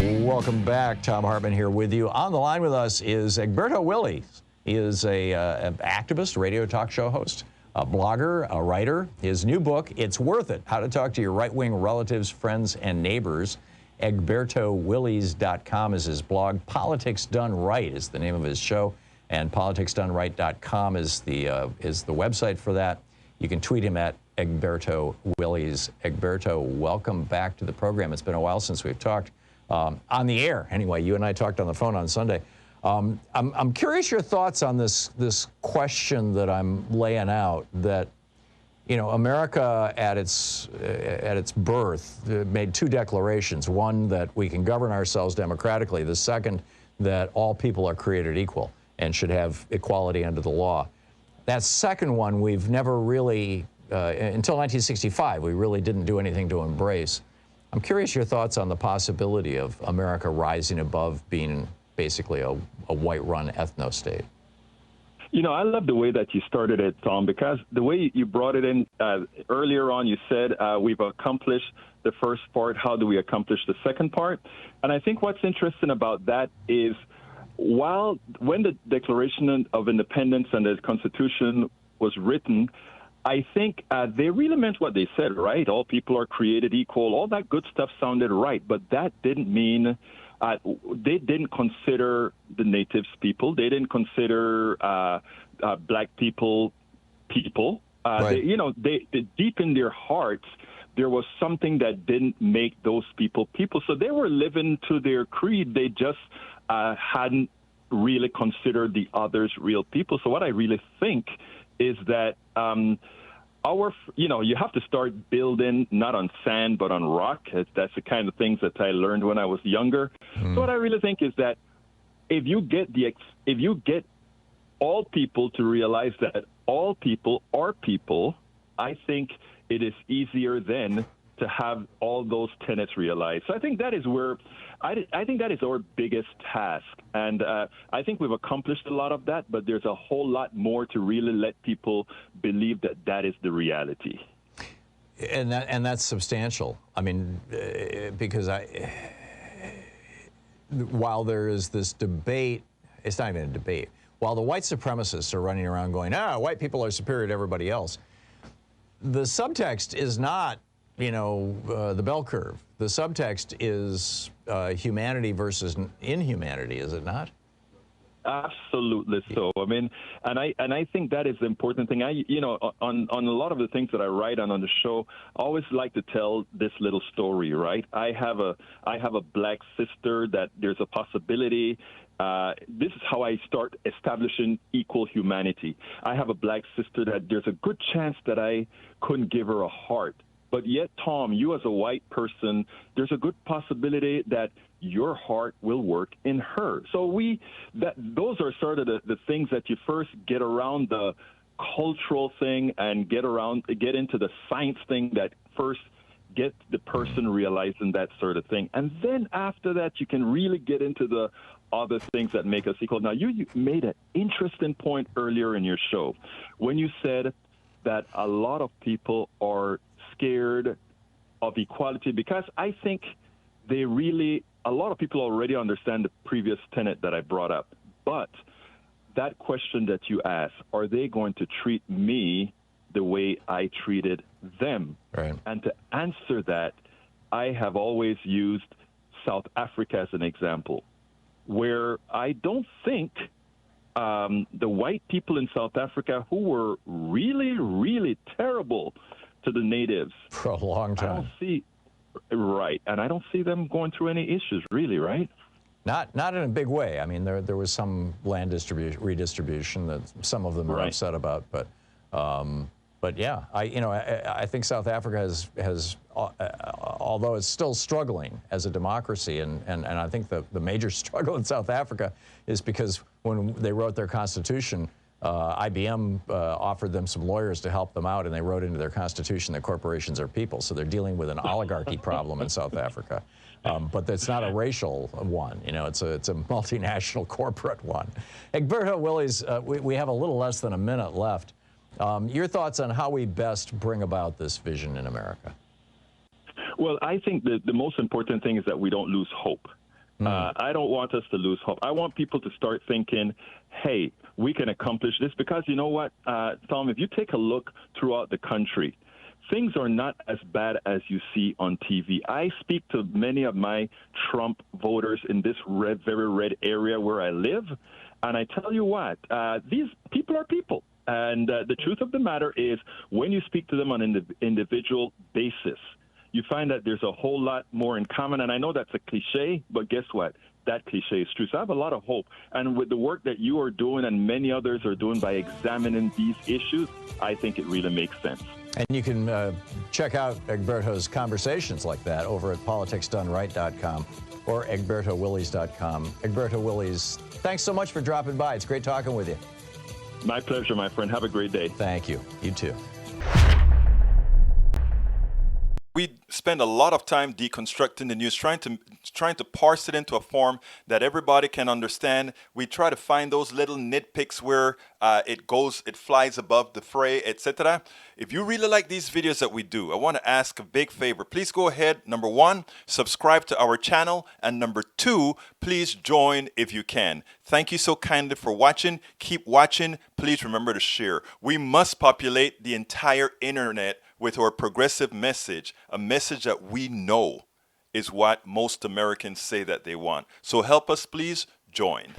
Welcome back. Thom Hartmann here with you. On the line with us is Egberto Willies. He is an activist, radio talk show host, a blogger, a writer. His new book, It's Worth It, How to Talk to Your Right-Wing Relatives, Friends, and Neighbors. EgbertoWillies.com is his blog. Politics Done Right is the name of his show, and politicsdoneright.com is the website for that. You can tweet him at Egberto Willies. Egberto, welcome back to the program. It's been a while since we've talked. On the air, anyway. You and I talked on the phone on Sunday. I'm curious your thoughts on this question that I'm laying out, that, you know, America at its birth made two declarations. One, that we can govern ourselves democratically. The second, that all people are created equal and should have equality under the law. That second one, we've never really, until 1965, we really didn't do anything to embrace. I'm curious your thoughts on the possibility of America rising above being basically a white-run ethno-state. You know, I love the way that you started it, Tom, because the way you brought it in earlier on, you said we've accomplished the first part. How do we accomplish the second part? And I think what's interesting about that is when the Declaration of Independence and the Constitution was written, I think they really meant what they said, right? All people are created equal. All that good stuff sounded right, but that didn't mean they didn't consider the natives people. They didn't consider black people. Right. They deep in their hearts, there was something that didn't make those people people. So they were living to their creed. They just hadn't really considered the others real people. So what I really think is that you have to start building not on sand but on rock. That's the kind of things that I learned when I was younger. So what I really think is that if you get all people to realize that all people are people, I think it is easier then to have all those tenets realized. So I think that is where I think that is our biggest task, and I think we've accomplished a lot of that, but there's a whole lot more to really let people believe that that is the reality. And that's substantial. I mean, because while there is this debate, it's not even a debate. While the white supremacists are running around going, white people are superior to everybody else, the subtext is not, the bell curve. The subtext is humanity versus inhumanity, is it not? Absolutely so. I mean, and I think that is the important thing. On a lot of the things that I write on the show, I always like to tell this little story, right? I have a black sister that there's a possibility. This is how I start establishing equal humanity. I have a black sister that there's a good chance that I couldn't give her a heart. But yet, Tom, you as a white person, there's a good possibility that your heart will work in her. So those are sort of the things that you first get around the cultural thing and get into the science thing that first get the person realizing that sort of thing. And then after that, you can really get into the other things that make us equal. Now, you made an interesting point earlier in your show when you said that a lot of people are scared of equality, because I think a lot of people already understand the previous tenet that I brought up. But that question that you asked, are they going to treat me the way I treated them? Right. And to answer that, I have always used South Africa as an example, where I don't think the white people in South Africa, who were really, really terrible to the natives for a long time. And I don't see them going through any issues, really, right? Not in a big way. I mean, there was some land redistribution that some of them are upset about, but yeah, I think South Africa has although it's still struggling as a democracy, and I think the major struggle in South Africa is because when they wrote their constitution, IBM offered them some lawyers to help them out, and they wrote into their constitution that corporations are people. So they're dealing with an oligarchy problem in South Africa. But it's not a racial one, it's a multinational corporate one. Egberto Willies, we have a little less than a minute left. Your thoughts on how we best bring about this vision in America? Well, I think the most important thing is that we don't lose hope. I don't want us to lose hope. I want people to start thinking, hey, we can accomplish this, because you know what, Thom, if you take a look throughout the country, things are not as bad as you see on TV. I speak to many of my Trump voters in this very red area where I live, and I tell you what, these people are people. And the truth of the matter is, when you speak to them on an individual basis, you find that there's a whole lot more in common. And I know that's a cliche, but guess what? That cliche is true. So I have a lot of hope. And with the work that you are doing and many others are doing by examining these issues, I think it really makes sense. And you can check out Egberto's conversations like that over at politicsdoneright.com or egbertowillies.com. Egberto Willies, thanks so much for dropping by. It's great talking with you. My pleasure, my friend. Have a great day. Thank you. You too. We spend a lot of time deconstructing the news, trying to parse it into a form that everybody can understand. We try to find those little nitpicks where it flies above the fray, etc. If you really like these videos that we do, I want to ask a big favor. Please go ahead. Number one, subscribe to our channel. And number two, please join if you can. Thank you so kindly for watching. Keep watching. Please remember to share. We must populate the entire internet with our progressive message, a message that we know is what most Americans say that they want. So help us, please join.